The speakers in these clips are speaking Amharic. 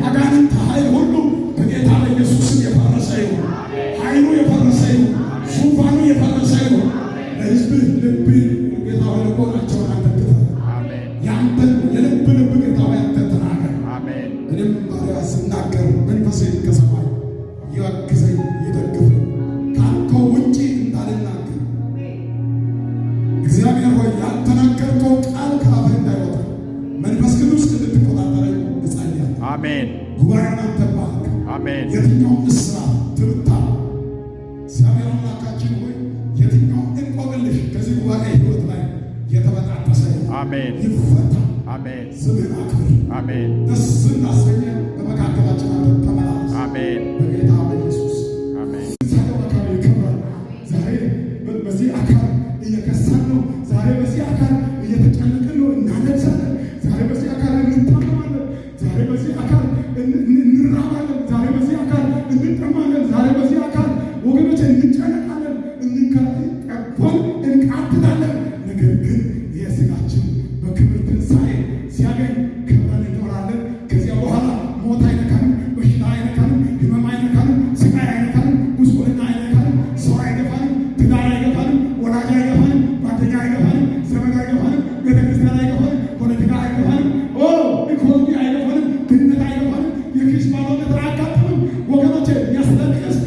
አጋንንት ኃይል ሁሉ በጌታ በኢየሱስ የፈረሰ ይሁን። ኃይሉ የፈረሰ ይሁን። ዙፋኑ የፈረሰ ይሁን። ለሕዝብህ ልብን ጌታ ሆይ ልቦናቸውን አንተ ክፈት። ያንተን የልብ ጌታ ሆይ አንተ ተናገር። እኔም ባሪያ ስናገር መንፈሴን ከሰማይ ያግዘኝ ይደግፈኝ፣ ካልከው ውጪ እንዳልናገር እግዚአብሔር ሆይ ያልተናገርከው ቃል ከአፌ እንዳይወጣ መንፈስ ቅዱስ እንድትቆጣጠረኝ እጸልያለሁ። አሜን። ጉባኤውን አንተ ባርክ። አሜን። የትኛውም እስራት ትብታ እግዚአብሔር አምላካችን ሆይ የትኛውም እንቆቅልሽ ከዚህ ጉባኤ ሕይወት ላይ የተበጣጠሰ አሜን ይፈታ። አሜን። ስምህን አክብር። አሜን። ደስ እናሰኘ በመካከላችን አንተ ተመላለስ። አሜን። በጌታ በኢየሱስ አሜን። ዛሬ በዚህ አካል እየከሳን ነው። ዛሬ በዚህ አካል እየተጨነቅን ነው። እናለቅሳለን። ዛሬ በዚህ አካል እንታመማለን። ዛሬ በዚህ አካል እንራባለን። ዛሬ በዚህ አካል እንጠማለን። ዛሬ በዚህ አካል ወገኖች እንጨነቃለን፣ እንቀቦን እንቃትታለን። ነገር ግን የሥጋችን በክብር ትንሣኤ ሲያገኝ ክብረን እንኖራለን። ከዚያ በኋላ ሞት አይነካንም፣ በሽታ አይነካንም፣ ሕመም አይነካንም፣ ስቃይ አይነካንም፣ ጉስቁልና አይነካንም፣ ሰው አይገፋንም፣ ትዳር አይገፋንም፣ ወላጅ አይገፋንም፣ ጓደኛ አይገፋንም፣ ዘመድ አይገፋንም፣ ቤተክርስቲያን አይገፋንም፣ ፖለቲካ አይገፋንም፣ ኢኮኖሚ አይገፋንም፣ ድህነት አይገፋንም፣ የኪስ ባዶነት አያጋጥምም። ወገኖቼ የሚያስለቅስ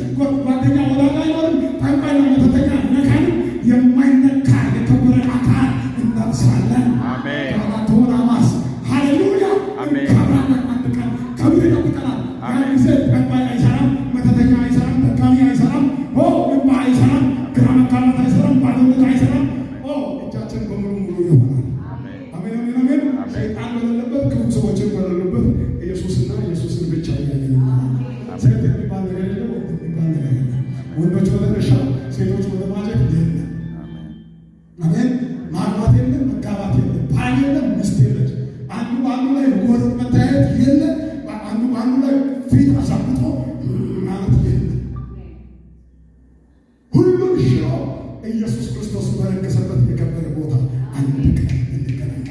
ጓደኛ ወዳጅ አይኖርም። ጠንቋይና መተተኛ አይነካንም። የማይነካ የከበረ አካል እንለብሳለን። ቶራማስ ሃሌሉያ። እንከብራለን። አንድ ቀን ክብር ይጠብቀናል። ያን ጊዜ ጠንቋይ አይሰራም፣ መተተኛ አይሰራም፣ ደጋሚ አይሰራም፣ እባ አይሰራም፣ ግራ መጋባት አይሰራም፣ ባዶነት አይሰራም። እጃችን በሙሉ ሙሉ ይሆናል። አሜን አሜን አሜን። ሰይጣን በሌለበት ክፉ ሰዎችን በሌሉበት ኢየሱስና ኢየሱስን ብቻ እያየን ሴት የሚባል ነገር የለም፣ ወንድ የሚባል ነገር የለም። ወንዶች ወደ እርሻ፣ ሴቶች ወደ ማጀት የለም። አሜን። ማግባት የለም፣ መጋባት የለም፣ ባል የለም፣ ሚስት የለች። አንዱ በአንዱ ላይ ወርቅ መታየት የለም። አንዱ በአንዱ ላይ ፊት አሳብ